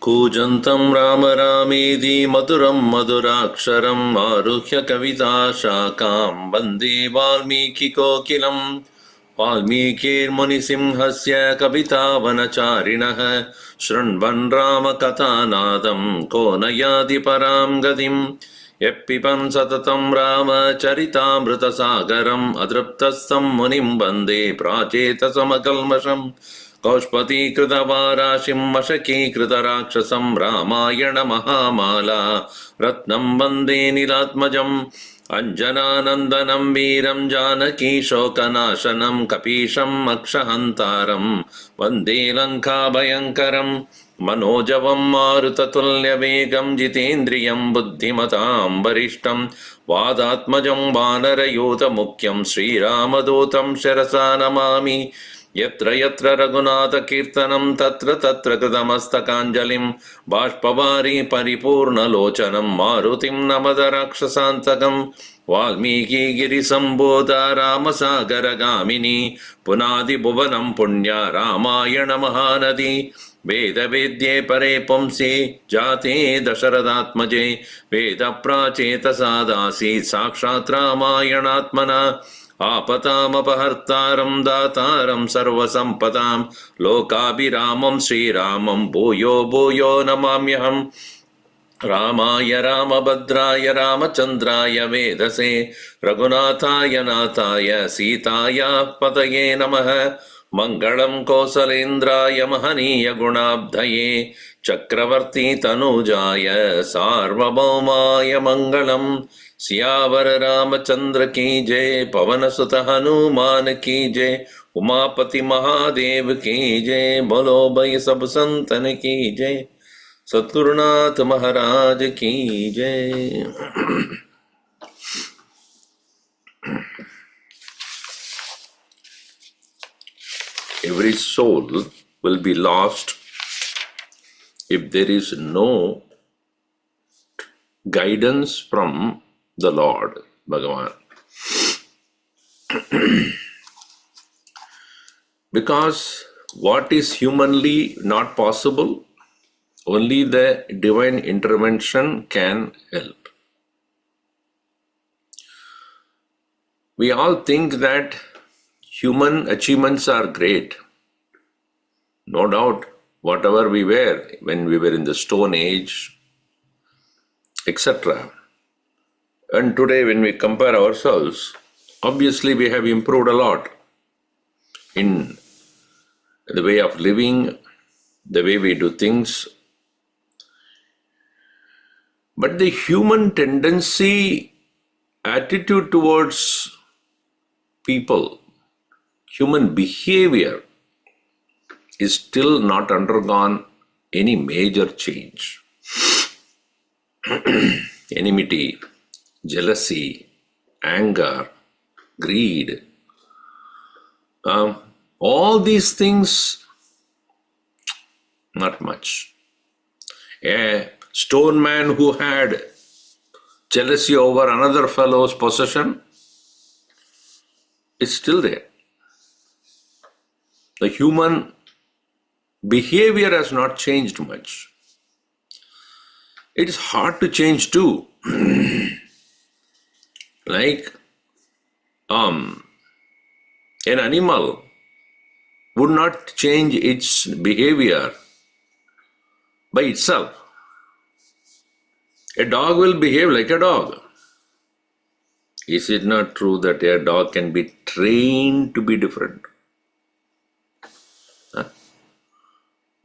कूजन्तं राम रामेति मधुरं मधुराक्षरम् आरुह्य कविताशाखां वन्दे वाल्मीकिकोकिलं वाल्मीकिर्मुनिसिंहस्य कवितावनचारिणः शृण्वन् रामकथानादं को न याति परां गतिम् यः पिबन् सततं रामचरितामृतसागरम् अतृप्तस्थं मुनिं वन्दे प्राचेतसमकल्मषम् कौष्पतीकृतवाराशिं मशकीकृतराक्षसं रामायणमहामाला रत्नं वन्दे नीलात्मजम् अञ्जनानन्दनं वीरं जानकीशोकनाशनं कपीशम् अक्षहन्तारं वन्दे लङ्काभयङ्करं मनोजवं मारुततुल्यवेगं जितेन्द्रियं बुद्धिमतां वरिष्ठं वादात्मजं वानरयूतमुख्यं श्रीरामदूतं शिरसा नमामि यत्र यत्र रघुनाथकीर्तनं तत्र तत्र कृतमस्तकाञ्जलिं बाष्पवारी परिपूर्णलोचनं मारुतिं नमद राक्षसान्तकं वाल्मीकिगिरिसम्भूता रामसागरगामिनी पुनादिभुवनं पुण्या रामायणमहानदी वेदवेद्ये परे पुंसि जाते दशरथात्मजे वेदप्राचेतसादासीत् साक्षात् रामायणात्मना आपतामपहर्तारं दातारं सर्वसम्पदां लोकाभिरामं श्रीरामं भूयो भूयो नमाम्यहम् रामाय रामभद्राय रामचन्द्राय वेदसे रघुनाथाय नाथाय सीताया पतये नमः मङ्गलं कौसलेन्द्राय महनीय गुणाब्धये चक्रवर्ती तनूजाय सार्वभौमाय मङ्गलम् सियावर रामचंद्र की जय पवन सुत हनुमान की जय उमापति महादेव की जय बोलो भई सब संतन की जय सद्गुरुनाथ महाराज की जय। Every soul will be lost if there is no guidance from the Lord, Bhagavan. Because what is humanly not possible, only the divine intervention can help. We all think that human achievements are great. No doubt, whatever we were when we were in the Stone Age, etc. And today, when we compare ourselves, obviously we have improved a lot in the way of living, the way we do things. But the human tendency, attitude towards people, human behavior is still not undergone any major change. Enmity, jealousy, anger, greed, all these things, not much. A stone man who had jealousy over another fellow's possession is still there. The human behavior has not changed much. It is hard to change too. Like an animal would not change its behavior by itself. A dog will behave like a dog. Is it not true that a dog can be trained to be different? Huh?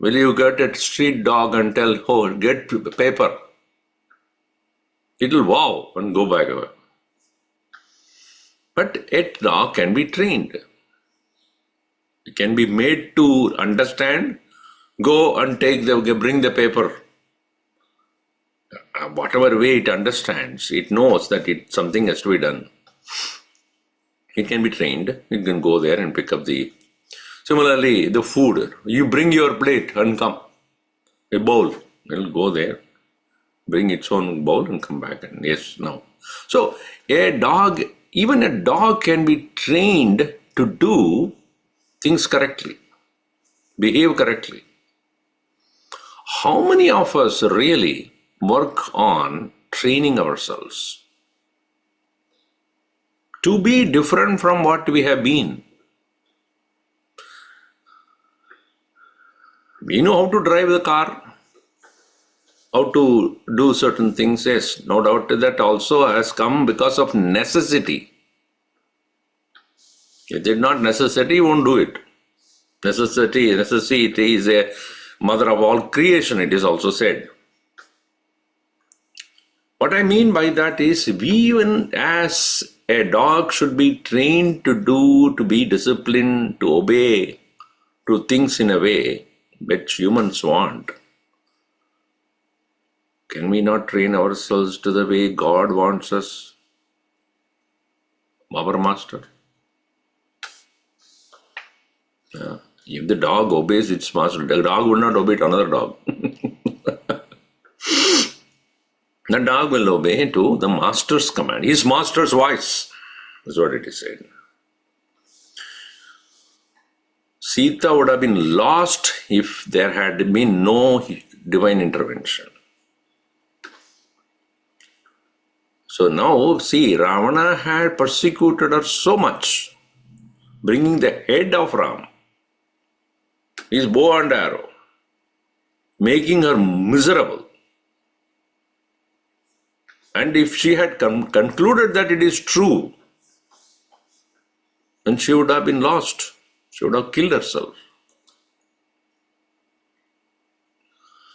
Will you get a street dog and tell, oh, get paper? It will wow and go back away. But a dog can be trained. It can be made to understand, go and bring the paper. Whatever way it understands, it knows that something has to be done. It can be trained. It can go there and pick up Similarly, the food. You bring your plate and come. A bowl. It'll go there, bring its own bowl and come back. And yes, no. So even a dog can be trained to do things correctly, behave correctly. How many of us really work on training ourselves to be different from what we have been? We know how to drive the car, how to do certain things. Yes, no doubt that also has come because of necessity. If it is not necessity, you won't do it. Necessity is a mother of all creation, it is also said. What I mean by that is, we even as a dog should be trained to be disciplined, to obey, to things in a way which humans want. Can we not train ourselves to the way God wants us? Our master. If the dog obeys its master, the dog will not obey another dog. The dog will obey to the master's command, his master's voice, is what it is said. Sita would have been lost if there had been no divine intervention. So now, see, Ravana had persecuted her so much, bringing the head of Ram, his bow and arrow, making her miserable. And if she had concluded that it is true, then she would have been lost. She would have killed herself.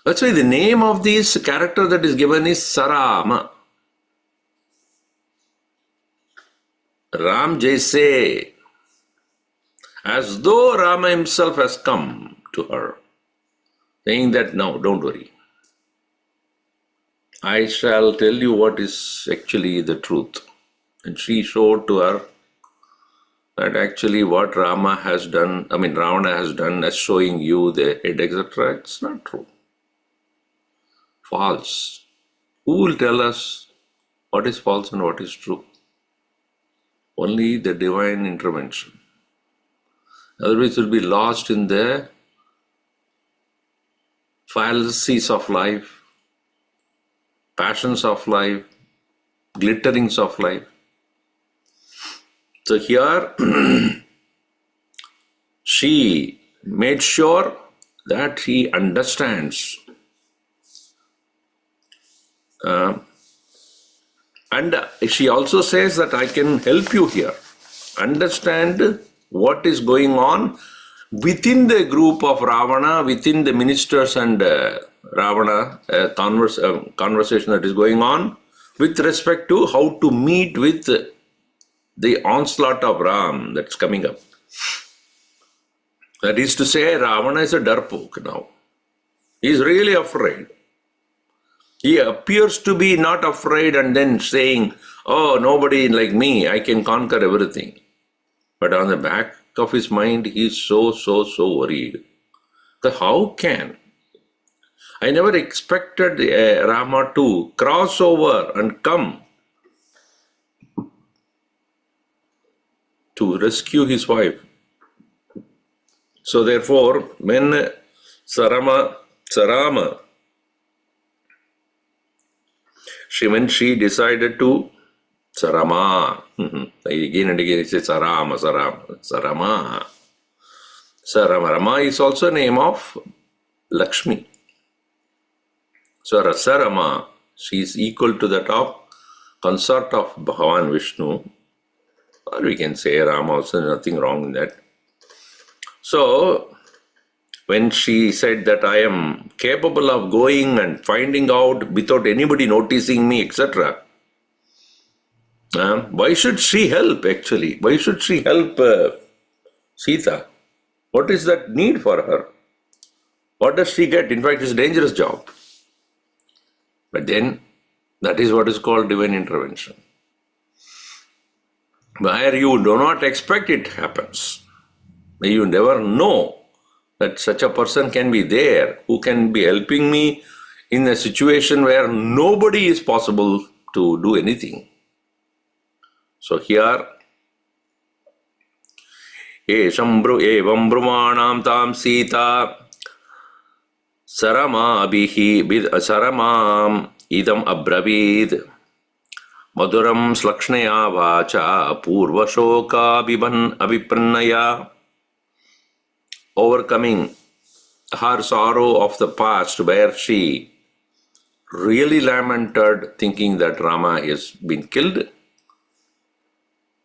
That's why the name of this character that is given is Sarama. Ram Jaise. As though Rama himself has come to her, saying that, no, don't worry. I shall tell you what is actually the truth. And she showed to her that actually what Ravana has done as showing you the head, etc., it's not true. False. Who will tell us what is false and what is true? Only the divine intervention. Otherwise, we'll be lost in the fallacies of life, passions of life, glitterings of life. So here, she made sure that he understands. And she also says that I can help you here. Understand what is going on within the group of Ravana, within the ministers and Ravana, conversation that is going on with respect to how to meet with the onslaught of Ram that's coming up. That is to say, Ravana is a darpok now. He is really afraid. He appears to be not afraid and then saying, oh, nobody like me, I can conquer everything. But on the back of his mind, he is so worried. So how can? I never expected Rama to cross over and come to rescue his wife. So therefore, when Sarama, she decided to Sarama, again and again it says Sarama. Rama is also a name of Lakshmi. So Rasarama, she is equal to that of consort of Bhagavan Vishnu, or we can say Rama also, nothing wrong in that. So when she said that I am capable of going and finding out without anybody noticing me, etc. Why should she help actually? Why should she help Sita? What is that need for her? What does she get? In fact, it's a dangerous job. But then, that is what is called divine intervention. Where you do not expect it happens. You never know that such a person can be there who can be helping me in a situation where nobody is possible to do anything. So here, evam brumanam tam sita saramam idam abravid maduram slakšnaya vacha purvashoka abhiprannaya. Overcoming her sorrow of the past, where she really lamented thinking that Rama has been killed.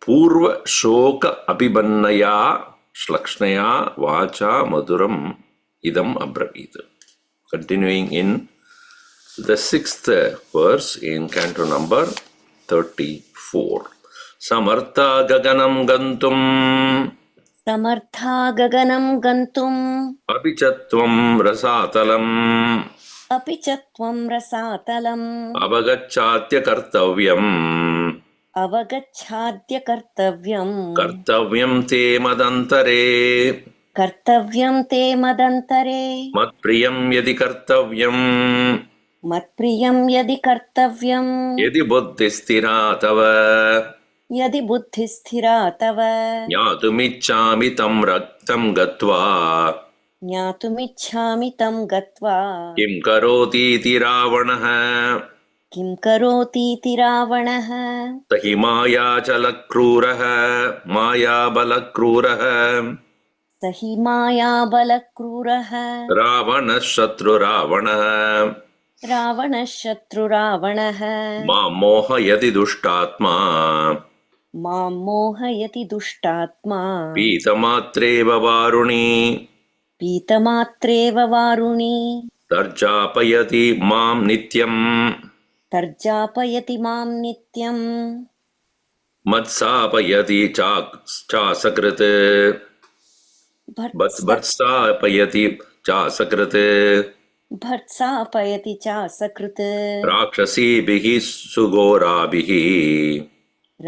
Purva shoka abhibannaya shlakshnaya vacha maduram idam abravid. Continuing in the 6th verse in canto number 34. Samartha gaganam gantum apichatvam rasatalam avagachatya kartavyam te madantare matpriyam yadi kartavyam yadi buddhisthira tava Jnatumichchami tam gatva kim karoti iti ravanah tahi maya chalakruurah maya balakrurah ravanah shatru ravanah ma mohayati dushtatma Pītamatreva varuni Tarjapayati mam nityam Matsapayati chasakrit Bhatsapayati chasakrit Rakshasibhihi sughorabihi Yo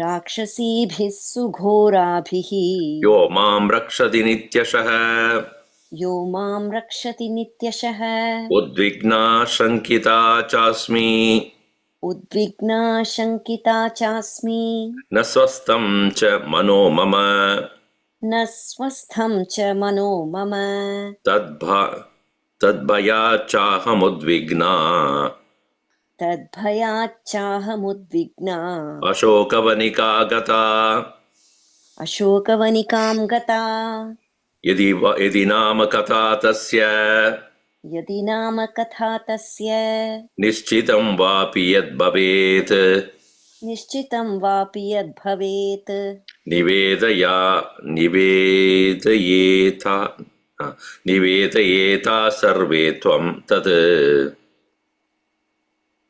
mam rakshati nityashah Udvigna shankita chasmi Naswastam cha mano mama Tadbhaya chahamudvigna Ashokavanikam gata Yadi nama katha tasya Nishchitam vapi yad bhavet Nivedayeta sarve tvam tad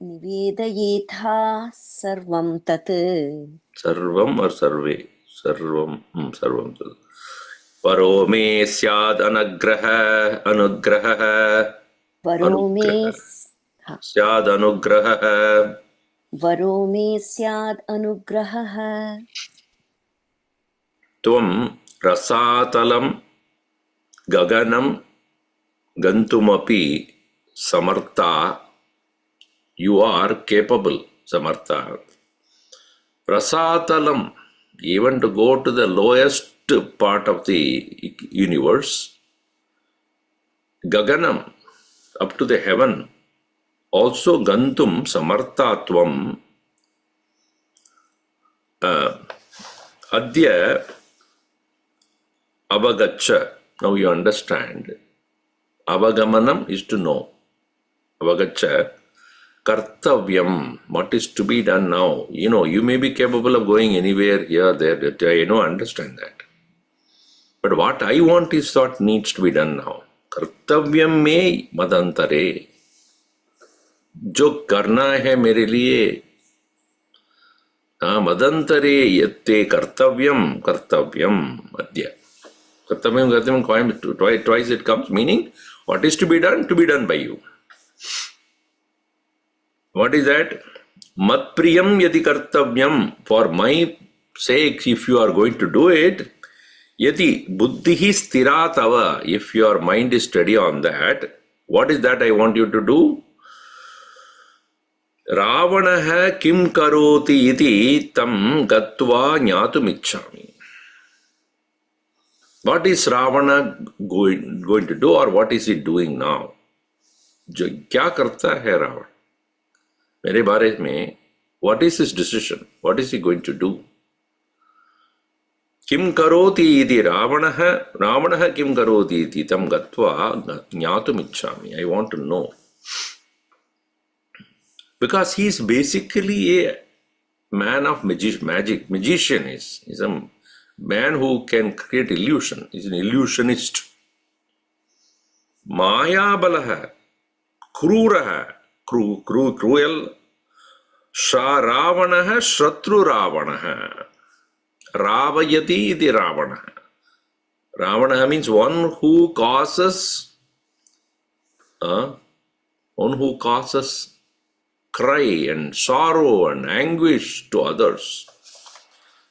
Nivedayetha sarvam tat. Sarvam or sarve? Sarvam. Sarvam. Paro me syad anugraha. Varo me syad anugraha. Tvam rasatalam gaganam gantumapi samartha. You are capable, Samartha. Rasatalam, even to go to the lowest part of the universe. Gaganam, up to the heaven. Also Gantum Samarthatvam. Adya Avagacha. Now you understand. Avagamanam is to know. Avagacha. Kartavyam, what is to be done now? You may be capable of going anywhere, here, there, I understand that. But what I want is what needs to be done now. Kartavyam में मदंतरे, जो करना है मेरे लिए, मदंतरे यत्ते कर्तव्यम कर्तव्यम अद्य. Kartavyam, kartavyam, twice it comes, meaning what is to be done by you. What is that? Mat priyam yadi kartavyam, for my sake, if you are going to do it, yadi buddhihi stira tava, if your mind is steady on that, what is that I want you to do? Ravanaha kim karoti iti tam gatva jnatum ichchami. What is Ravana going to do, or what is he doing now? क्या करता है रावण मेरे बारे में? What is his decision? What is he going to do? किम करोति इति रावणः किम करोति इति तं गत्वा ज्ञातुम् इच्छामि. I want to know. Because he is basically a man of magic. Magician is a man who can create illusion. He's an illusionist. Maya balaha, kruraha, cruel. Ravanaha, Shatru Ravanaha. Ravayati iti Ravanaha. Ravanaha means one who causes cry and sorrow and anguish to others.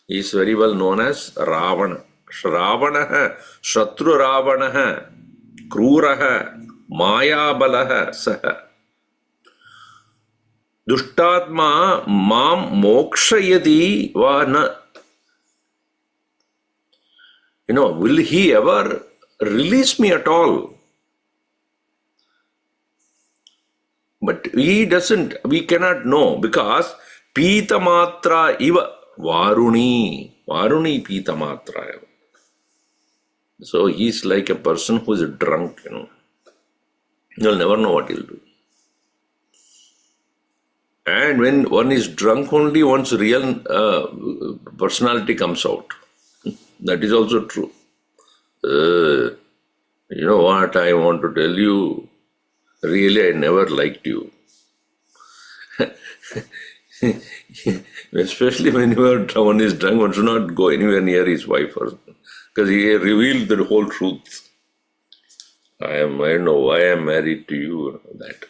He is very well known as Ravana. Ravanaha, Shatru Ravanaha, Kruraha, Mayabalaha, Saha. Dushtatma Mam Mokshayati Vana. Will he ever release me at all? But he doesn't, we cannot know, because Pita Matra Iva. Varuni Pita Matra. So he's like a person who is drunk, You'll never know what he'll do. And when one is drunk, only one's real personality comes out. That is also true. You know what I want to tell you? Really, I never liked you. Especially when one is drunk, one should not go anywhere near his wife, because he revealed the whole truth. I don't know why I am married to you, that.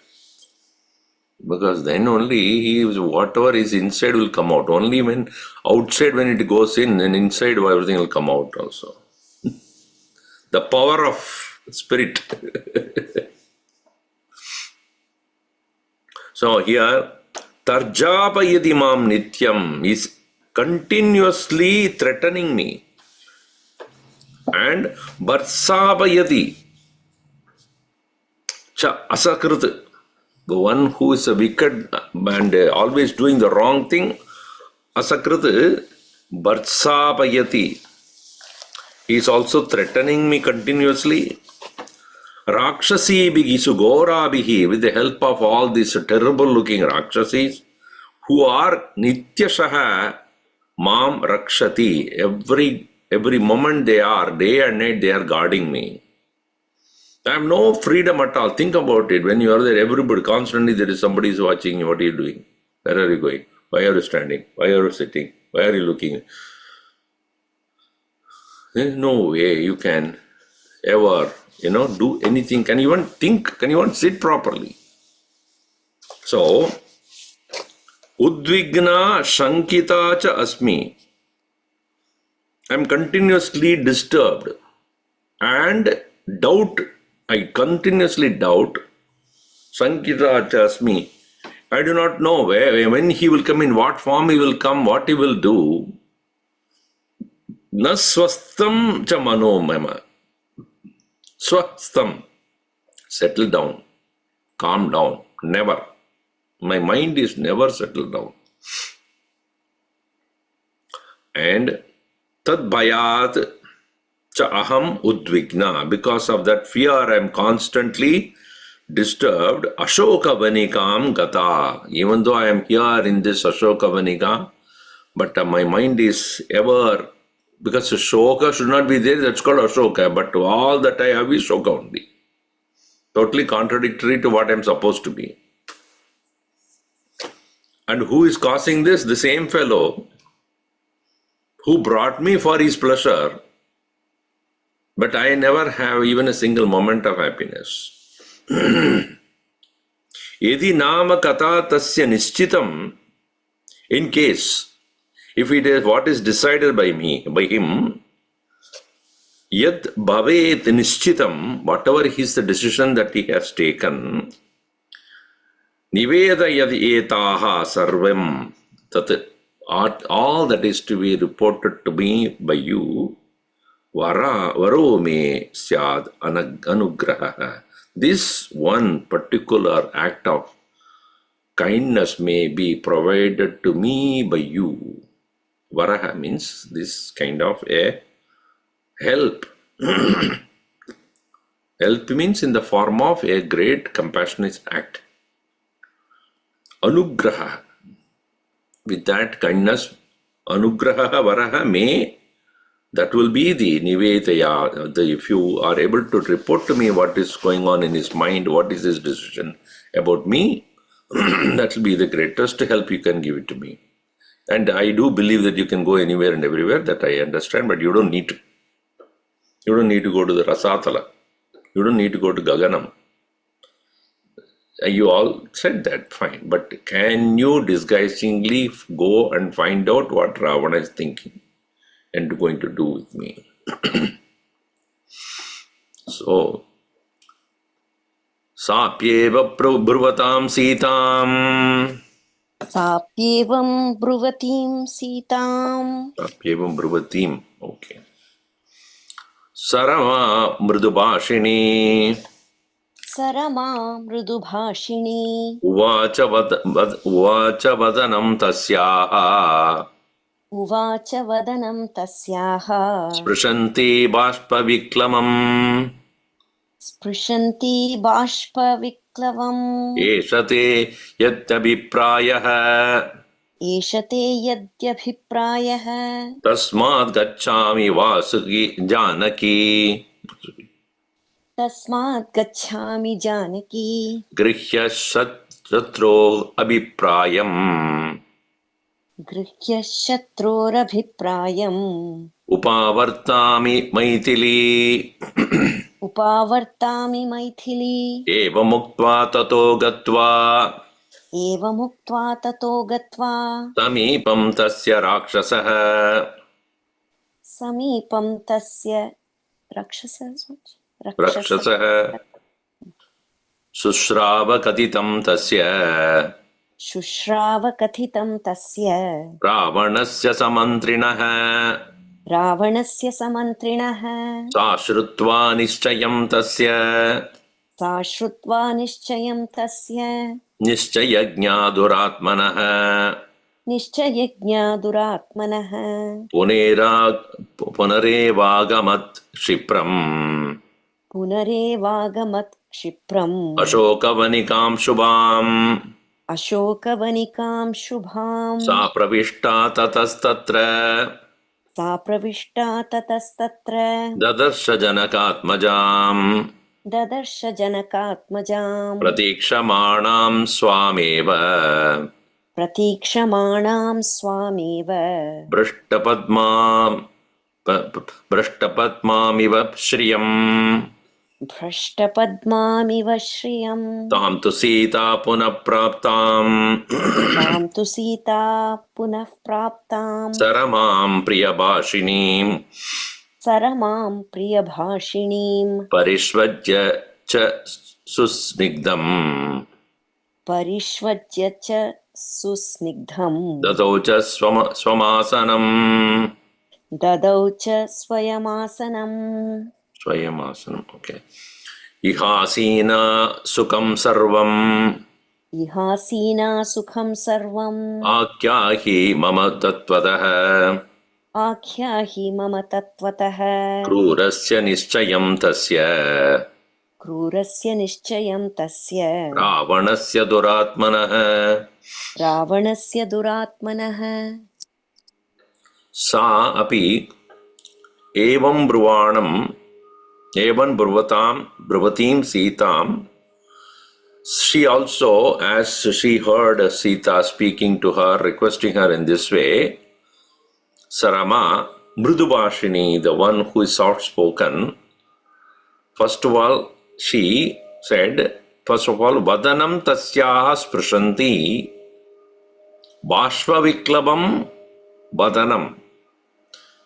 Because then only whatever is inside will come out. Only when outside, when it goes in, and inside everything will come out also. The power of spirit. So here, Tarjapayati mam nityam is continuously threatening me. And Barsapayati cha asakrit, the one who is a wicked and always doing the wrong thing, asakrit Barsapayati. He is also threatening me continuously. Rakshasi bihi sugora bihi, with the help of all these terrible looking Rakshasis who are nityashaha mam rakshati. Every moment they are, day and night they are guarding me. I have no freedom at all. Think about it. When you are there, everybody, constantly there is somebody is watching you. What are you doing? Where are you going? Why are you standing? Why are you sitting? Why are you looking? There is no way you can ever do anything. Can you even think? Can you even sit properly? So, Udvigna Shankita cha asmi. I am continuously disturbed and doubt. I continuously doubt. Shankita cha asmi. I do not know when he will come, in what form he will come, what he will do. Na swastam cha manomama. Swastam, settle down, calm down, never. My mind is never settled down. And tad bhayat cha aham udvigna, because of that fear I am constantly disturbed. Ashoka vanikam gata, even though I am here in this Ashoka vanika, but my mind is ever. Because Shoka should not be there, that's called Ashoka. But all that I have is Shoka only. totally contradictory to what I'm supposed to be. And who is causing this? The same fellow who brought me for his pleasure, but I never have even a single moment of happiness. Yadi nama kata tasya nishchitam, in case, if it is what is decided by him, yad bhavet nishchitam, whatever is the decision that he has taken, niveda yad etaha sarvam, that all that is to be reported to me by you, varo me syad anugraha. This one particular act of kindness may be provided to me by you. Varaha means this kind of a help. Help means in the form of a great compassionate act. Anugraha. With that kindness, anugraha varaha may, that will be the nivedaya. If you are able to report to me what is going on in his mind, what is his decision about me, that will be the greatest help you can give it to me. And I do believe that you can go anywhere and everywhere, that I understand, but you don't need to. You don't need to go to the Rasatala. You don't need to go to Gaganam. You all said that, fine. But can you disguisingly go and find out what Ravana is thinking and going to do with me? So, Sapyeva bravatam Sitam. Sapyevam bruvatim Sitam. Sapyevam bravatim. Okay. Sarama mridubhashini. Sarama mridubhashini. Uvacha vadanam tasyaha. Uvacha vadanam tasyaha. Sprishanti bashpa viklamam. Sprishanti bashpa viklavam. Eshate yadyabhiprayah. Eshate yadyabhiprayah. Tasmad gacchami vasuki janaki. Tasmat gacchami janaki. Grihya shatro abhiprayam. Grihya shatrorabhiprayam. Upavartami maithili. Upavartami maithili. Eva muktva tato gatva. Eva muktva tato gatva. Samipam tasya rakshasah. Samipam tasya rakshasah. Rakshasah. Sushrava katitam tasya. Shushrava kathitam tasya. Ravanasya samantrinah. Ravanasya samantrinah. Sashrutva nischayam tasya. Sashrutva nischayam tasya. Nischayajna duratmanah. Nischayajna duratmanah. Punarevagamat shipram. Punarevagamat kshipram. Ashokavanikam shubham. Ashokavanikam shubham. Sa pravishta tatastatra. Sa pravishta tatastatra. Dadarsha janakatmajam. Dadarsha janakatmajam. Pratikshamanam swameva. Pratikshamanam swameva. Brashtapadmamiva shriyam. Bhrashtapadmamiva shriyam. Tam tu sita punah praptam. Tam tu sita punah praptam. Saramam priyabhashinim. Saramam priyabhashinim. Parishvajya cha susnigdam. Parishvajya cha susnigdham. Dadau cha swamasanam. Dadau cha swayamasanam. Swayamasanam, okay. Ihasina sukham sarvam. Ihasina sukham sarvam. Akyahi mama tattvataha. Akyahi mama tattvataha. Krurasya nischayam tasya. Krurasya nischayam tasya. Ravanasya duratmanah. Ravanasya duratmanah. Sa api evam bruvanam Evan Bravatim Sitam. She also, as she heard Sita speaking to her, requesting her in this way, Sarama, Mridubhashini, the one who is soft spoken, first of all, she said, Vadanam tasyaha sprashanti, Bashvaviklabam Vadanam.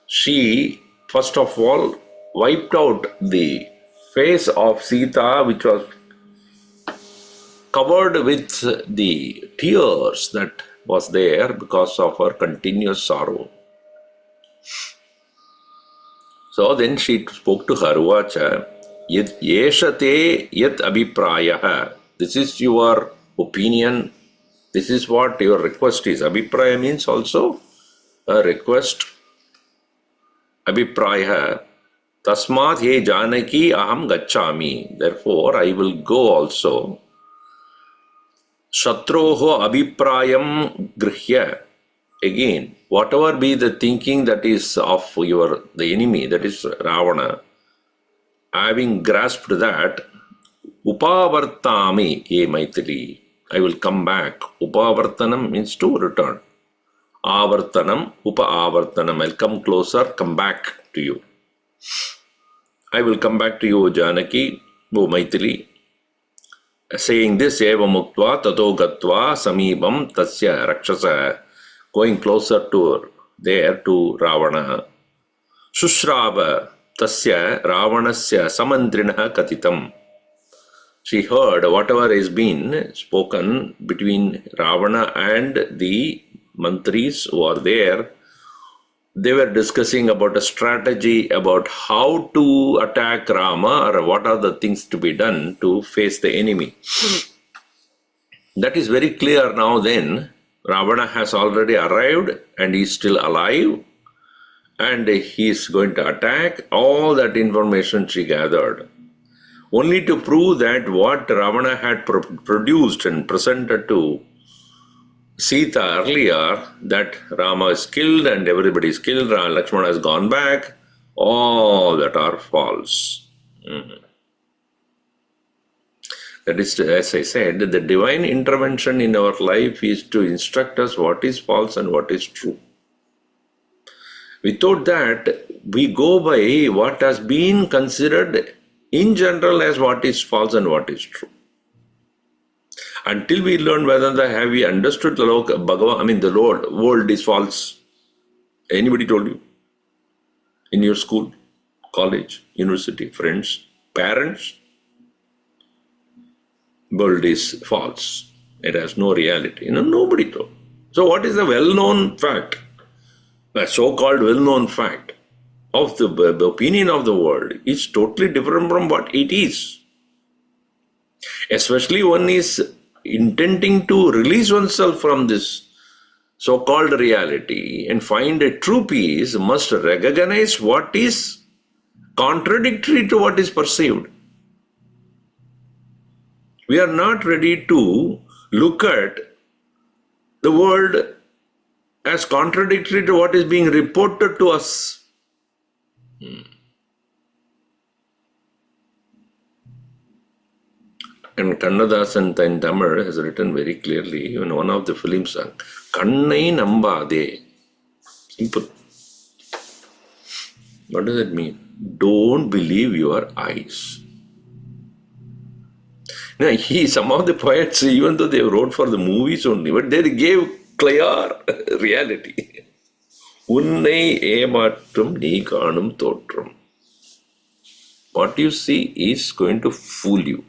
She, first of all, wiped out the face of Sita, which was covered with the tears that was there because of her continuous sorrow. So then she spoke to her, Uvacha, Yeshate yat abhiprayaha. This is your opinion. This is what your request is. Abhipraya means also a request. Abhipraya. Tasmat he janaki aham gacchami. Therefore, I will go also. Shatroho abhiprayam grihya. Again, whatever be the thinking that is of the enemy, that is Ravana, having grasped that, upavartami ye Maitri, I will come back. Upavartanam means to return. Avartanam, upa-avartanam, I'll come closer, come back to you. I will come back to you, Janaki, O Maitri. Saying this, eva muktva tato gatva samibam tasya rakshasa, going closer to there to Ravana. Shushrava tasya Ravanasya samandrinaha katitam. She heard whatever is been spoken between Ravana and the mantris who are there. They were discussing about a strategy about how to attack Rama, or what are the things to be done to face the enemy. That is very clear now then. Ravana has already arrived and he is still alive, and he is going to attack. All that information she gathered, only to prove that what Ravana had produced and presented to Sita earlier, that Rama is killed and everybody is killed, Lakshmana has gone back, all that are false. That is, as I said, the divine intervention in our life is to instruct us what is false and what is true. Without that, we go by what has been considered in general as what is false and what is true. Until we learn Vedanta, have we understood the Bhagavan, the Lord, world is false. Anybody told you? In your school, college, university, friends, parents? World is false. It has no reality. Nobody told. So what is the well-known fact? The so-called well-known fact of the opinion of the world is totally different from what it is. Especially one is intending to release oneself from this so-called reality and find a true peace, must recognize what is contradictory to what is perceived. We are not ready to look at the world as contradictory to what is being reported to us. And Kannadasan in Tamil has written very clearly in one of the films, Kannai Nambade. Simple. What does it mean? Don't believe your eyes. Now, some of the poets, even though they wrote for the movies only, but they gave clear reality. Unnai ematrum nee kaanum thotram. What you see is going to fool you.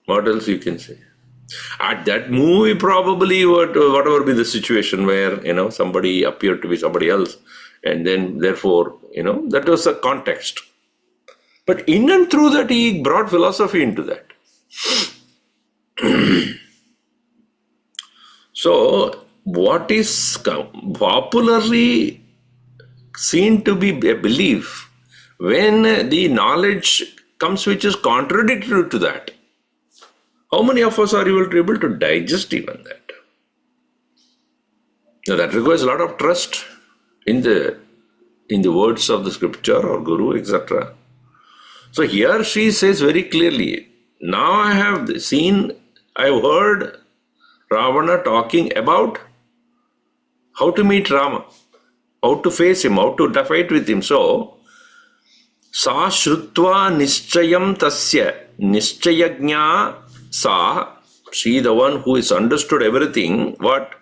What else you can say? At that movie, probably whatever be the situation where somebody appeared to be somebody else, and then therefore that was the context. But in and through that, he brought philosophy into that. So, what is popularly seen to be a belief, when the knowledge comes which is contradictory to that, how many of us are able to digest even that? Now, that requires a lot of trust in the in the words of the scripture or Guru, etc. So here she says very clearly, now I have heard Ravana talking about how to meet Rama, how to face him, how to fight with him. So, sa shrutva nischayam tasya, nischayagnya sa, she the one who is understood everything, what?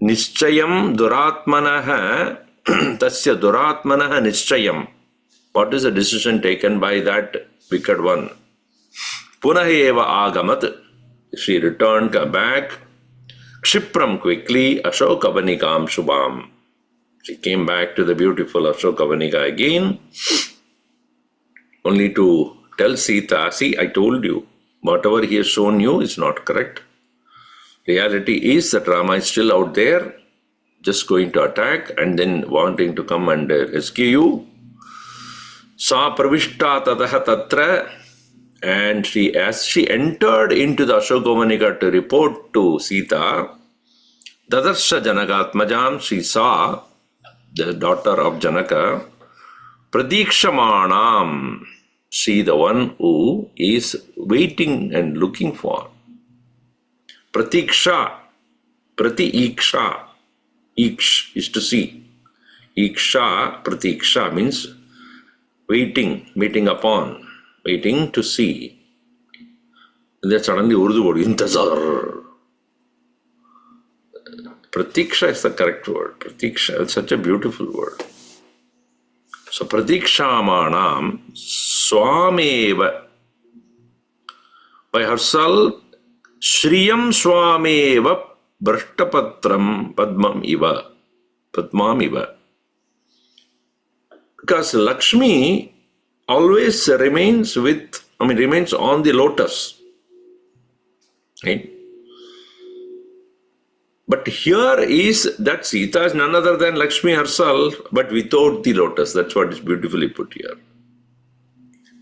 Nischayam duratmanaha, tasya duratmanaha nischayam. What is the decision taken by that wicked one? Punah eva agamat, she returned back, Kshipram quickly, Ashokavanikam Shubham. She came back to the beautiful Ashokavanika again, only to tell Sita, see, I told you, whatever he has shown you is not correct. Reality is that Rama is still out there, just going to attack and then wanting to come and rescue you. Sa pravishta tataha tatra, and as she entered into the Ashokavanika to report to Sita, Dadarsha Janakatmajam, she saw the daughter of Janaka, Pradikshamanam, she the one who is waiting and looking for. Pratiksha, Pratiiksha, Iksh is to see. Iksha, Pratiksha means waiting, meeting upon, waiting to see. And then suddenly Urdu word, intazar. Pratiksha is the correct word. Pratiksha is such a beautiful word. So Pratikshamanam Swameva, by herself, Shriyam Swameva Brashtapatram Padmam Iva. Because Lakshmi always remains on the lotus. Right? But here is that Sita is none other than Lakshmi herself, but without the lotus. That's what is beautifully put here.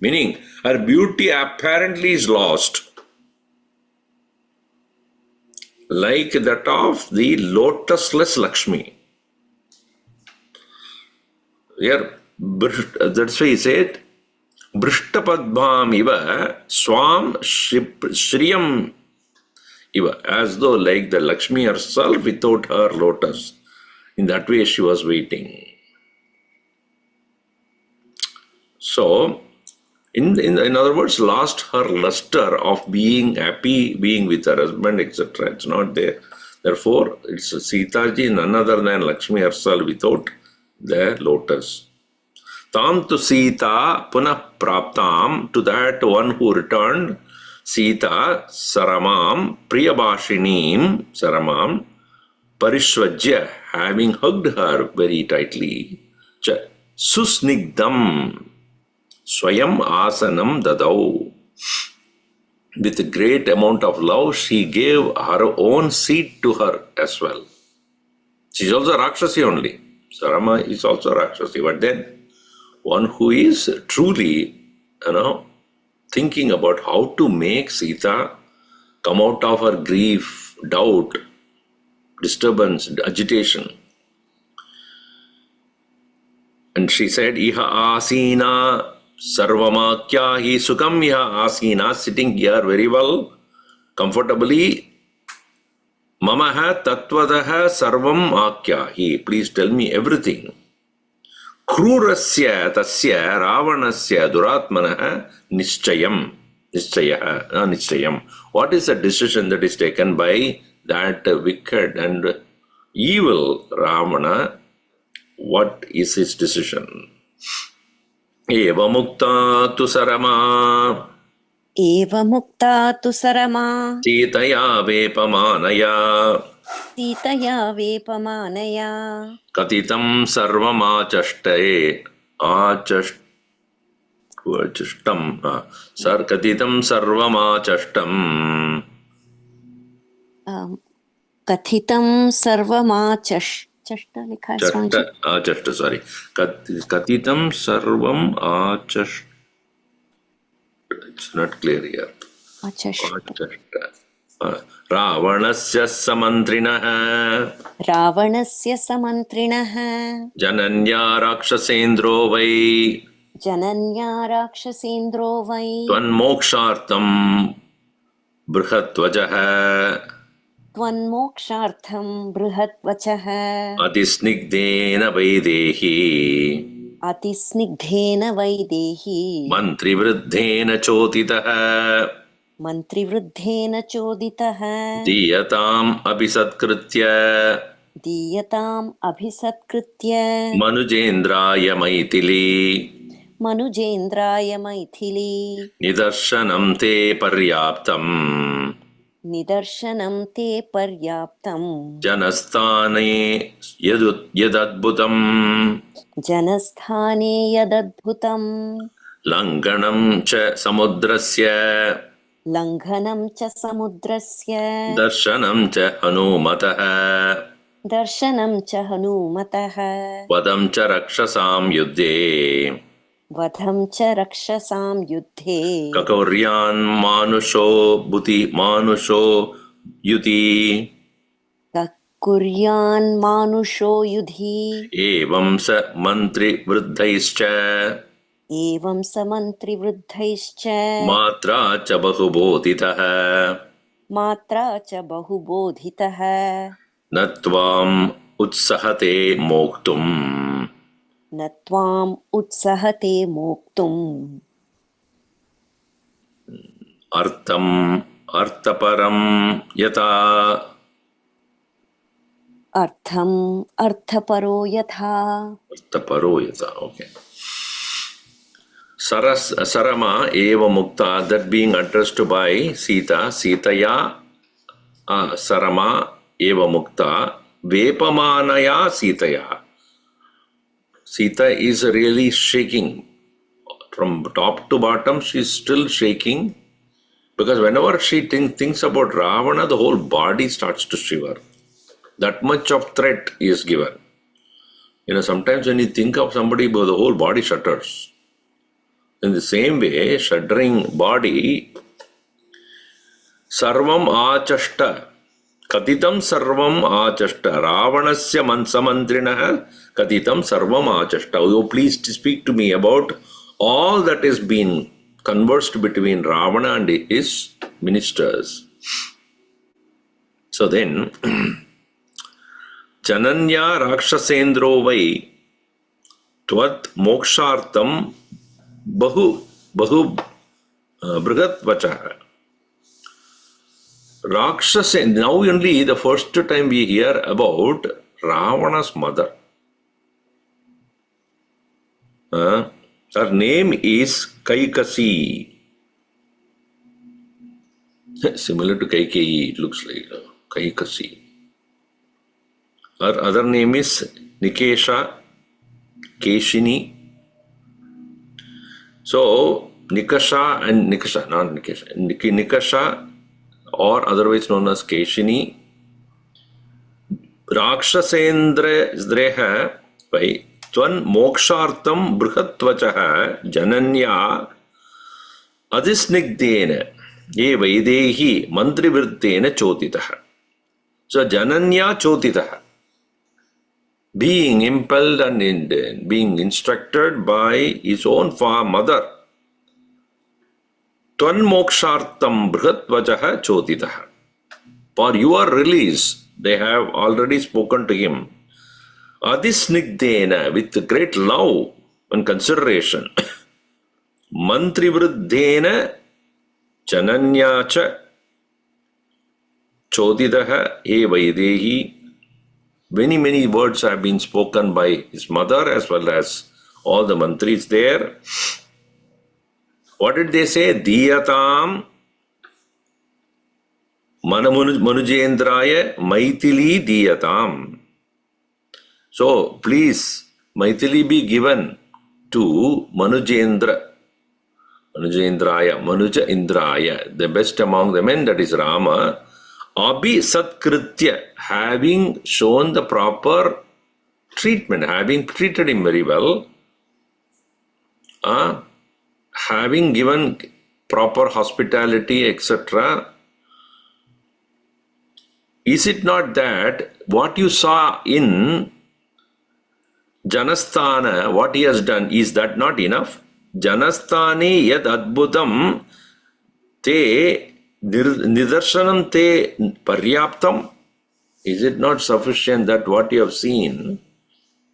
Meaning, her beauty apparently is lost, like that of the lotusless Lakshmi. Here, that's why he said, Brishtapadbham iva swam shriyam iva, as though like the Lakshmi herself without her lotus. In that way she was waiting. So, in other words, lost her luster of being happy, being with her husband, etc. It's not there. Therefore, it's Sitaji, none other than Lakshmi herself without the lotus. Tam tu Sita punah praptam, to that one who returned, Sita Saramam Priyabhashinim Saramam Parishvajya, having hugged her very tightly, Susnigdam Swayam Asanam Dadau. With a great amount of love, she gave her own seat to her as well. She is also Rakshasi only. Sarama is also Rakshasi, but then one who is truly, thinking about how to make Sita come out of her grief, doubt, disturbance, agitation. And she said, Iha asina sarvamakya hi sukam iha asina, sitting here very well, comfortably. Mamaha tatvadaha sarvam akya hi, please tell me everything. Krurasya tasya ravanasya duratmanaha nischayam. What is the decision that is taken by that wicked and evil Ravana? What is his decision? Eva mukta tu sarama. Eva mukta tu sarama. Sitaya vepamanaya. Sitaya vepamanaya. Katitam sarvamachashtaye. Achashtam. Katitam sarvamachashtam. Kathitam sarvamachashtam. Chashta likha hai Swamiji. Achashta, sorry. Katitam sarvam achashta. It's not clear here. Achashta. Ravanasya samantrinah रावणस्य समन्त्रिणः Jananya Rakshasendro Vai जनन्या राक्षसेन्द्रो वै Tvanmokshartam Brihatvajah त्वन्मोक्षार्थं बृहद्वचः Atisnigdena Vaidehi अतिस्निग्धेन Vaidehi Mantrivruddhena Chotitah मन्त्रिवृद्धेन चोदितः Diyatam Abhisatkritya दीयताम् अभिसत्कृत्य Manujendraya Maithili मनुजेन्द्राय Maithili Nidarshanam te paryaptam निदर्शनं ते पर्याप्तम् Janasthane yadadbhutam जनस्थाने यदद्भुतम् Langanam cha samudrasya लङ्घनं च समुद्रस्य Darshanam cha hanumatah दर्शनं च हनूमतः Vadam cha rakshasam yuddhe वधं च रक्षसां युद्धे Kakuryan manusho yuti कुर्यान् मानुषो युधि Evam sa mantri vruddhaischa एवं स मन्त्रिवृद्धैश्च Matra cha bahubodhitah मात्रा च बहुबोधितः Natvam utsahate moktum न त्वाम् उत्सहते मोक्तुम् Artham arthaparam yata अर्थम् अर्थपरो यथा Arthaparo yata, okay. Sarama eva mukta, that being addressed by Sita, Sitaya Sarama eva mukta, Vepamanaya Sitaya. Sita is really shaking. From top to bottom, she is still shaking. Because whenever she thinks about Ravana, the whole body starts to shiver. That much of threat is given. Sometimes when you think of somebody, the whole body shudders. In the same way, shuddering body, Sarvam Achashta, Katitam Sarvam Achashta, Ravanasya Mansamandrinah, Katitam Sarvam Achashta. Oh, please speak to me about all that has been conversed between Ravana and his ministers. So then, Jananya Rakshasendro Vai Tvat Mokshartam Bahu Brigat Vacha. Rakshasa, now only the first time we hear about Ravana's mother. Her name is Kaikasi. Similar to Kaikeyi, it looks like Kaikasi. Her other name is Nikesha, Keshini. So, Nikasha and Nikasha, not Nikesha, Nikasha, or otherwise known as Keshini. Rakshasendra Zdreha by Tvan Mokshartam Brihatvachaha Jananya Adisnigdena Ye Vaidehi Mantrivirtena Chotitaha. So, Jananya Chotitaha. Being impelled and being instructed by his own mother. Tvan mokshartam brihatvajaha chotitaha. For your release, they have already spoken to him. Adisnigdena, with great love and consideration. Mantrivruddhena jananyacha choditaha e vaidehi. Many words have been spoken by his mother as well as all the mantris there. What did they say? Diyatam Manujendraya Maithili Diyatam. So please, Maithili be given to Manujendraya, Manuja Indraya, the best among the men, that is Rama. Abhi Satkritya, having shown the proper treatment, having treated him very well, having given proper hospitality, etc. Is it not that what you saw in Janasthana, what he has done, is that not enough? Janasthani yad adbhutam te nidarshanam te paryaptam. Is it not sufficient that what you have seen,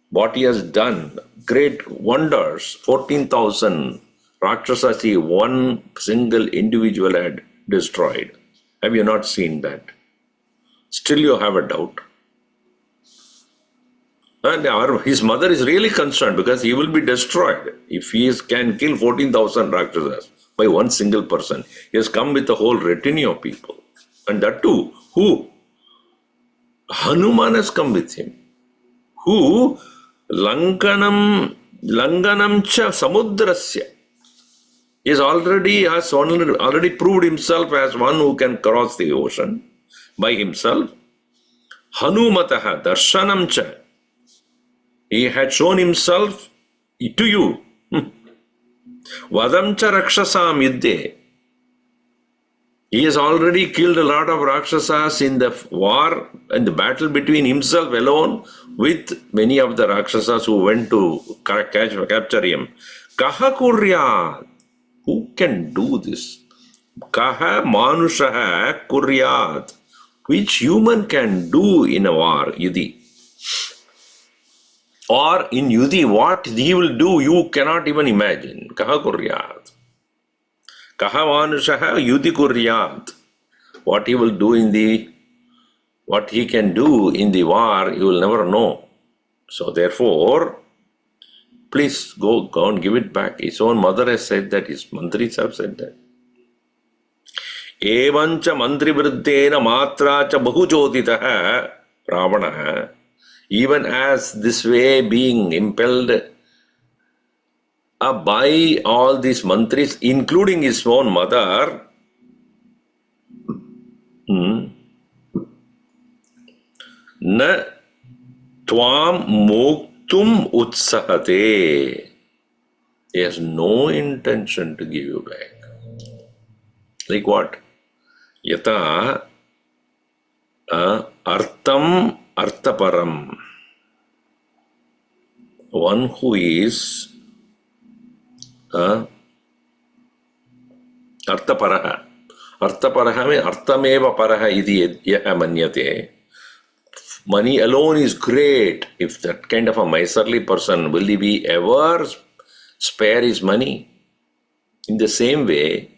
what he has done, great wonders, 14,000 Rakshasas, one single individual had destroyed. Have you not seen that? Still you have a doubt. And his mother is really concerned because he will be destroyed if he can kill 14,000 Rakshasas by one single person. He has come with a whole retinue of people. And that too, who? Hanuman has come with him. Who? Langanam cha samudrasya. He has already proved himself as one who can cross the ocean by himself. Hanumataha darshanam cha. He had shown himself to you. Vadam cha rakshasam yuddhe. He has already killed a lot of Rakshasas in the war and the battle between himself alone with many of the Rakshasas who went to capture him. Kaha kuryat? Who can do this? Kaha manushaha kuryat? Which human can do in a war, Yudhi? Or in Yudhi, what he will do, you cannot even imagine. Kaha kuryat? Kaha manushaha Yudhi kuryat? What he will do what he can do in the war, you will never know. So therefore, please go and give it back. His own mother has said that, his mantris have said that. Evancha mantri vriddena matra cha bahujotitaha Ravana. Even as this way being impelled by all these mantris, including his own mother, na tvam muktum utsahate. He has no intention to give you back. Like what? Yata artham arthaparam. One who is arthaparaha. Arthaparaha means arthameva paraha iti yaha manyate. Money alone is great. If that kind of a miserly person, will he be ever spare his money? In the same way,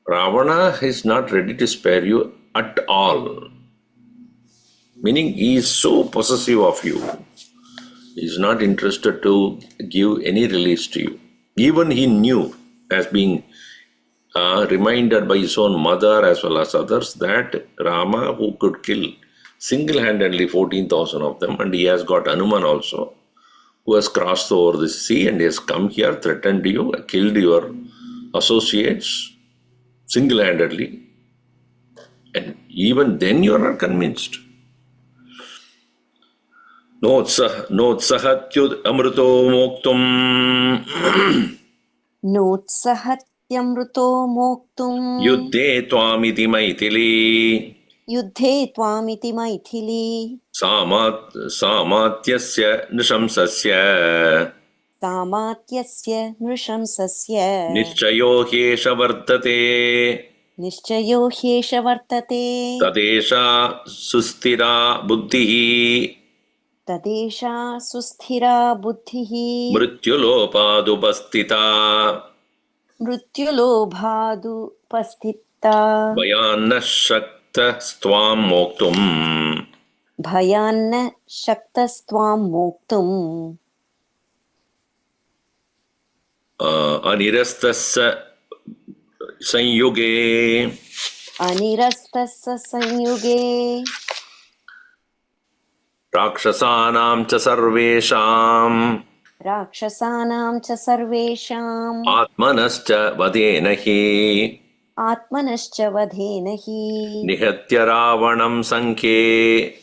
Ravana is not ready to spare you at all. Meaning he is so possessive of you. He is not interested to give any release to you. Even he knew, as being reminded by his own mother as well as others, that Rama, who could kill single-handedly 14,000 of them, and he has got Hanuman also, who has crossed over the sea and he has come here, threatened you, killed your associates single-handedly. And even then you are not convinced. Notsahatyud amruto moktum Notsahatyamruto moktum yuddhe tvamiti maithili Yuddhe tvamiti maithili Samatyasya nishamsasya Samatyasya nrishamsasya Nishchayo hyesha vartate Nishchayo hyesha vartate Tadesha sustira buddhihi Tadesha susthira buddhihi Mrityulopādupastita Mrityulobhadu pasthitta Bhayanna shakta-stvam moktum Bhayanna shaktastvām moktum Anirastasya sanyuge Anirastasya sanyuge Rakshasanam cha sarvesham Rakshasanam cha sarvesham Atmanascha vadenahi Atmanascha vadhenahi Nihatya ravanam sankhe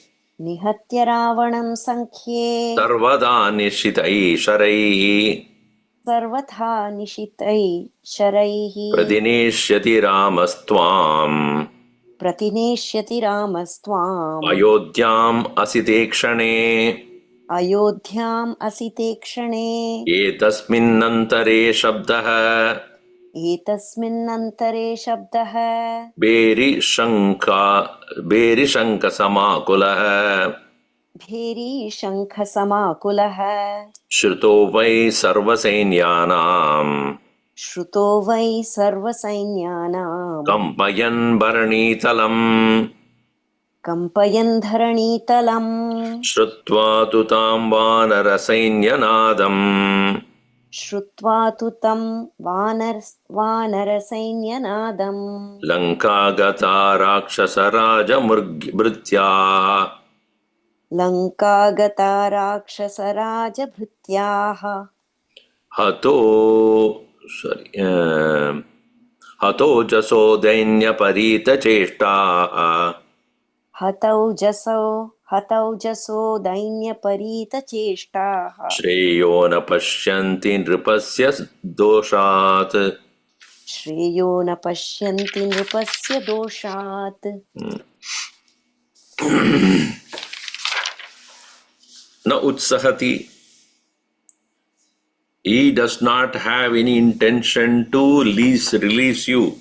Nihatya ravanam sankhye Sarvada nishitai sharaihi Sarvatha nishitai sharaihi Pradineshyati ramastvam प्रतिनेष्यति रामस्त्वाम् अयोध्याम् असिते क्षणे अयोध्याम् असिते क्षणे एतस्मिन्नन्तरे शब्दः एतस्मिन्नन्तरे शब्दः बेरिशङ्खसमाकुलः भेरीशङ्खसमाकुलः श्रुतो वै सर्वसैन्यानाम् श्रुतो वै सर्वसैन्यानाम् कम्पयन् भरणीतलम् कम्पयन् धरणीतलम् श्रुत्वा तु तां वानरसैन्यनादम् श्रुत्वा तु तं वानरसैन्यनादम् लङ्कागता राक्षसराजभृत्याः लङ्कागता राक्षसराजभृत्याः हतो जसो दैन्यपरीतचेष्टाः हतौ जसो दैन्यपरीतचेष्टाः श्रेयो न पश्यन्ति नृपस्य दोषात् श्रेयो न पश्यन्ति नृपस्य दोषात् न उत्सहति. He does not have any intention to release you.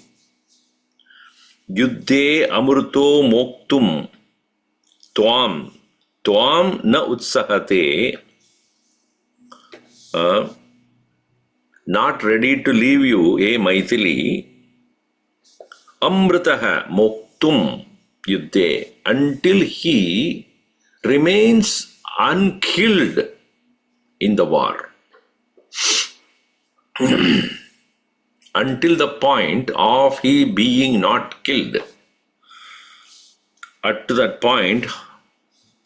Yuddhe amruto moktum tvam na utsahate. Not ready to leave you, Maithili. Amritaha moktum yuddhe, until he remains unkilled in the war. Until the point of he being not killed. Up to that point,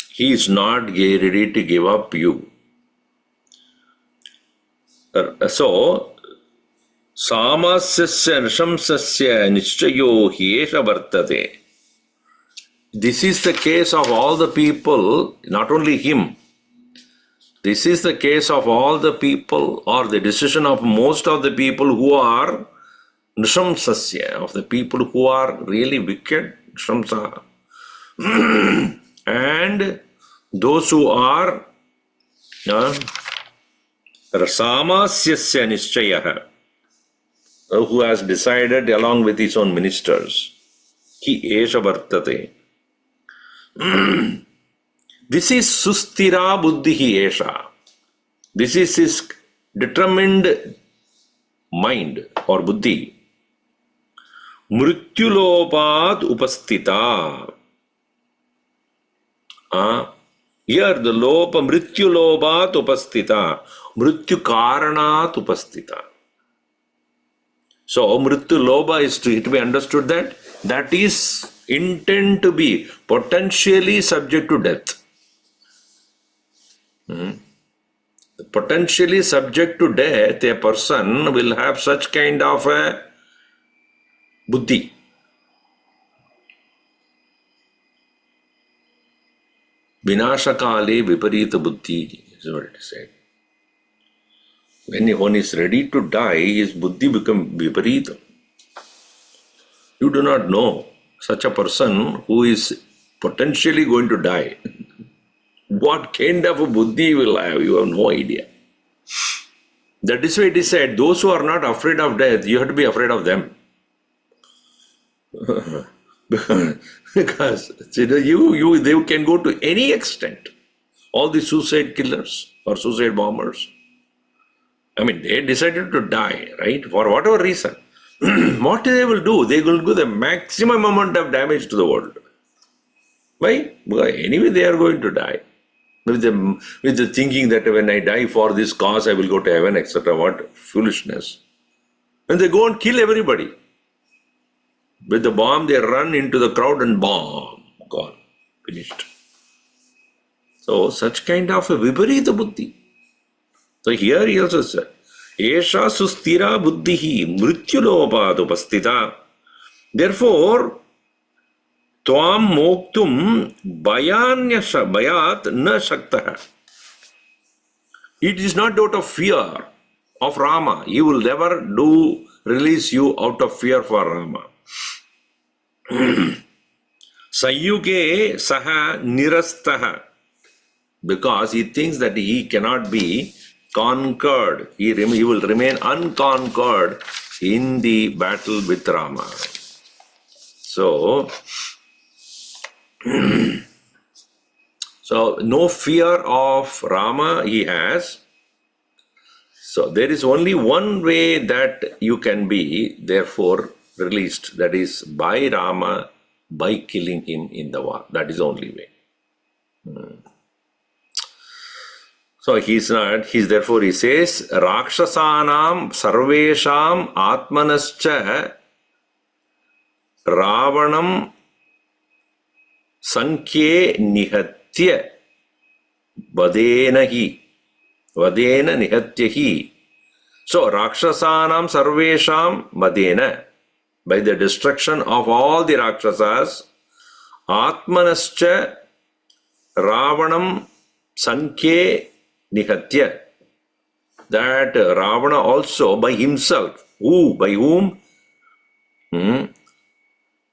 he is not ready to give up you. So, samasya nishamsasya nichayo hiesha vartate. This is the case of all the people, not only him. This is the case of all the people, or the decision of most of the people who are nishamsasya, of the people who are really wicked, nishamsa. And those who are rasamasyasya nischayah, who has decided along with his own ministers, ki esha vartate. This is sustira buddhihi esha. This is his determined mind or buddhi. Mrityulopat upastita. Here the lopa, mrityulopat upastita. Mrityu karanat upastita. So mrityulopa is to be understood that is intent to be potentially subject to death. Potentially subject to death, a person will have such kind of a buddhi. Vinashakale viparita buddhi is what it is said. When one is ready to die, his buddhi becomes viparita. You do not know such a person who is potentially going to die. What kind of a buddhi will have? You have no idea. That is why it is said, those who are not afraid of death, you have to be afraid of them. Because they can go to any extent. All the suicide killers or suicide bombers. I mean, they decided to die, right? For whatever reason. What they will do? They will do the maximum amount of damage to the world. Why? Because anyway they are going to die. With the thinking that when I die for this cause, I will go to heaven, etc. What foolishness. And they go and kill everybody. With the bomb, they run into the crowd and bomb. Gone. Finished. So, such kind of a viparita buddhi. So, here he also said, Esha sustira buddhihi mrityulopat upastita. Therefore, Tvam moktum bayat na shaktaha. It is not out of fear of Rama. He will never release you out of fear for Rama. Sayuge saha nirastaha. Because he thinks that he cannot be conquered. He will remain unconquered in the battle with Rama. So no fear of Rama he has. So there is only one way that you can be therefore released. That is by Rama, by killing him in the war. That is the only way. So he's therefore he says, Rakshasanam sarvesham atmanascha Ravanam Sankhye nihatya vadena nihatya hi. So Rakshasanam sarvesham vadena, by the destruction of all the Rakshasas, Atmanascha Ravanam Sankhye nihatya, that Ravana also by himself, by whom?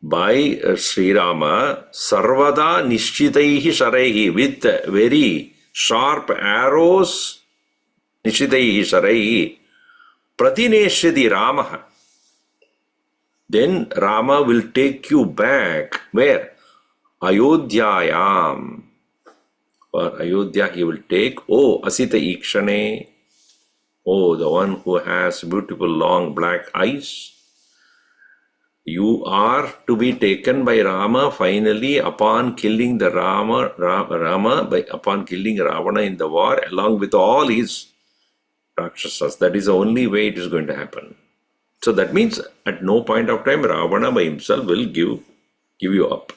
By Sri Rama, sarvada nishchitaihi sharaihi, with very sharp arrows, nishchitaihi sharaihi, pratineshyadi Ramaha. Then Rama will take you back. Where? Ayodhyayam. For Ayodhya he will take, Asita Ikshane, the one who has beautiful long black eyes. You are to be taken by Rama finally upon killing the upon killing Ravana in the war along with all his Rakshasas. That is the only way it is going to happen. So that means at no point of time Ravana by himself will give you up.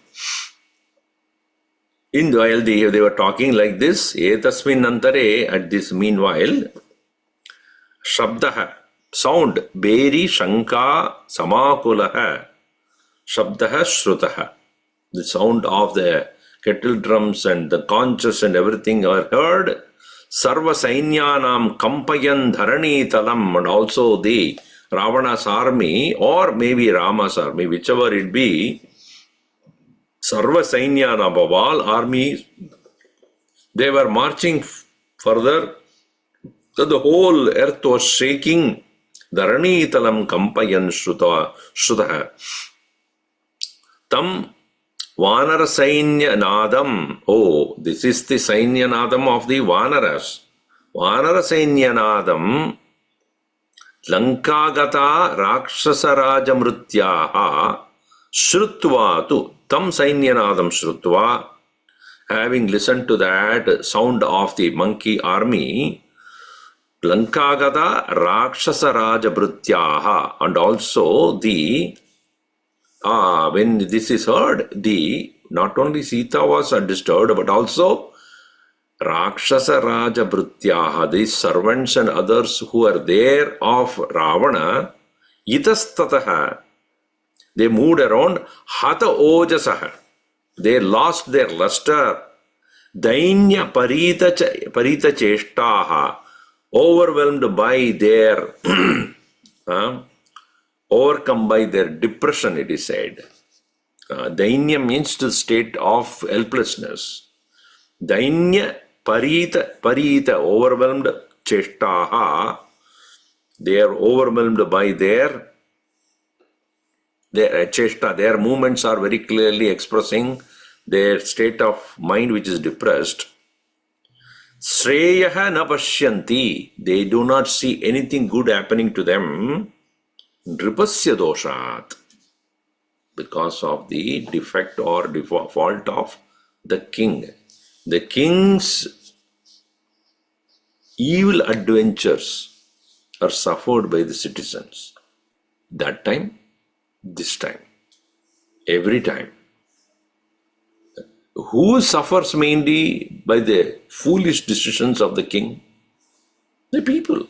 While they were talking like this, etasmin antare, at this meanwhile, shabdaha, sound, beri shanka samakulaha, shabdaha shrutaha. The sound of the kettle drums and the conches and everything are heard. Sarva sainyanam kampayan dharani talam, and also the Ravana's army, or maybe Rama's army, whichever it be, Sarva Sainyanam, of all armies, they were marching further. So the whole earth was shaking. Dharanitalam kampayan shruta. Tam Vanara Sainya Nadam. This is the Sainya Nadam of the Vanaras. Vanara Sainya Nadam Lankagata Rakshasa Rajamrutyaha Shrutvatu. Tam Sainyanadam Shrutva, having listened to that sound of the monkey army, Lankagata Rakshasa Rajabhrutyaha, and also when this is heard, not only Sita was disturbed, but also Rakshasa Rajabhrutyaha, these servants and others who are there of Ravana, Itastataha, they moved around. Hata ojasaha, they lost their luster. Dainya parita cheshtaha, overwhelmed by their, overcome by their depression, it is said. Dainya means the state of helplessness. Dainya parita, overwhelmed, cheshtaha, they are overwhelmed by their cheshta, their movements are very clearly expressing their state of mind which is depressed. Sreyaha na pashyanti, they do not see anything good happening to them. Nripasya doshat, because of the defect or fault of the king. The king's evil adventures are suffered by the citizens. That time, this time, every time. Who suffers mainly by the foolish decisions of the king? The people.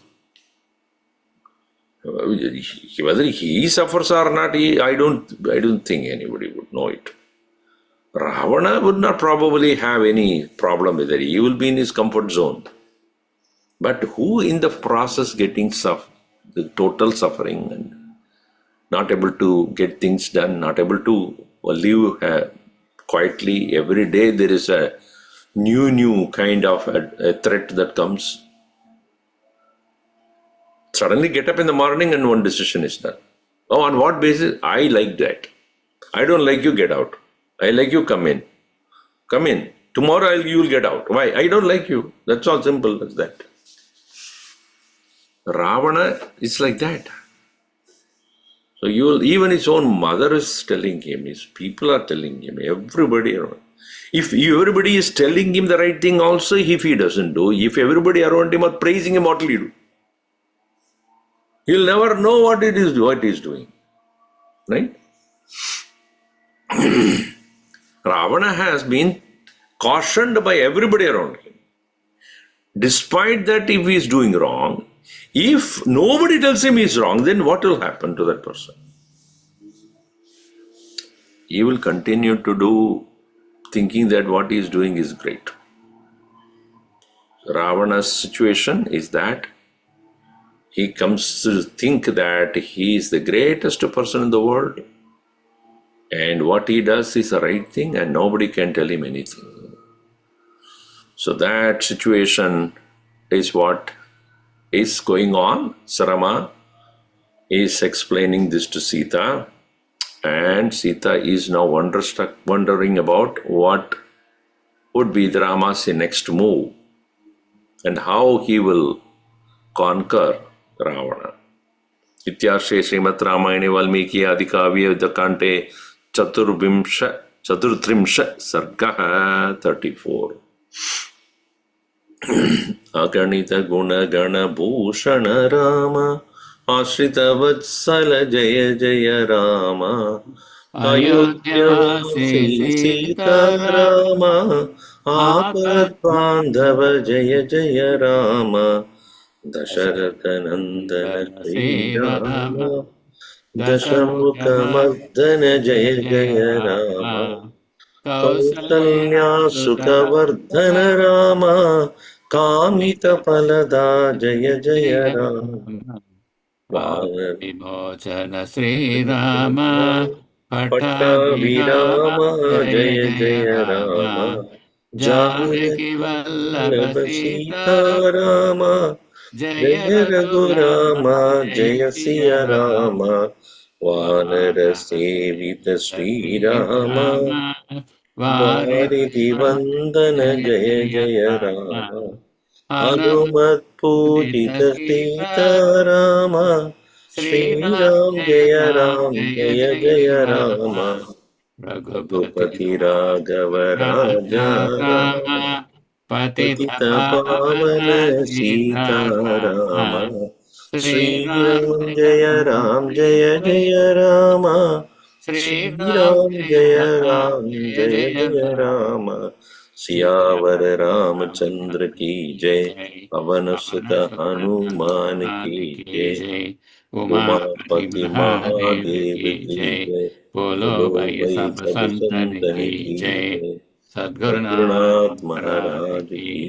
Whether he suffers or not, I don't think anybody would know it. Ravana would not probably have any problem with it. He will be in his comfort zone. But who in the process getting the total suffering and not able to get things done, not able to live quietly. Every day there is a new kind of a threat that comes. Suddenly get up in the morning and one decision is done. Oh, on what basis? I like that. I don't like you, get out. I like you, come in. Come in. Tomorrow you will get out. Why? I don't like you. That's all simple as that. Ravana is like that. So even his own mother is telling him, his people are telling him, everybody around. If everybody is telling him the right thing also, if he doesn't do, if everybody around him are praising him, what will he do? He'll never know what he's doing. Right? Ravana has been cautioned by everybody around him. Despite that, if he is doing wrong, if nobody tells him he's wrong, then what will happen to that person? He will continue to do, thinking that what he is doing is great. Ravana's situation is that he comes to think that he is the greatest person in the world, and what he does is the right thing, and nobody can tell him anything. So that situation is what is going on. Sarama is explaining this to Sita, and Sita is now wondering about what would be the Rama's next move and how he will conquer Ravana. Ityarshye Srimad Ramayane Valmiki Adikavya Yuddhakande Chaturinsha Sarga 34. Aganita Guna Gana Bhushana Rama Ashrita Vatsala Jaya Jaya Rama Ayodhyavasi Sita Rama Apat Bandhava Jaya Jaya Rama Dasharatha Nandana Sri Rama Dashamukha Mardana Jaya Jaya Rama Kausalya Sukhavardhana Rama Kamita Palada Jaya Jaya Rama Vimochana Sri Rama Pattabhirama Jaya Jaya Rama Rama Janaki Vallabha Janaki Sita Rama Jaya Jaya Raghurama Raghurama Jaya Jaya Siya Siya Rama Rama Vanara Sevita Sri Rama Rama Varidi Varidhi Vandana Jaya Jaya Jaya Rama Rama Anumat Anupudita Pujita Sita Sita Rama Sri Sri Ram Ram Jaya Ram Ram Jaya Jaya Jaya Jaya Rama Rama Raghupati Ragupati Raghava Raja Raja Rama Rama Patita Patita Pavana Pavana Sita Sita Rama Rama Sri Sri Ram Ram Jaya Jaya Ram Ram Jaya Jaya Jaya Jaya Rama Sri Sri Ram Ram Jaya Jaya Ram Ram Jaya Jaya Jaya Jaya Rama Siyavar Ramchandra ki jai Jai Pavan Sutta Avanasutta Hanuman Hanuman ki ki jai jai Umapati Umapati Mahadev Mahadev ki ki jai jai Bolo Bolo Bhai Bhai Sab Sab Santan Santan ki ki jai jai Sadgurunath Sadgurunath Maharaj Maharaj ki ki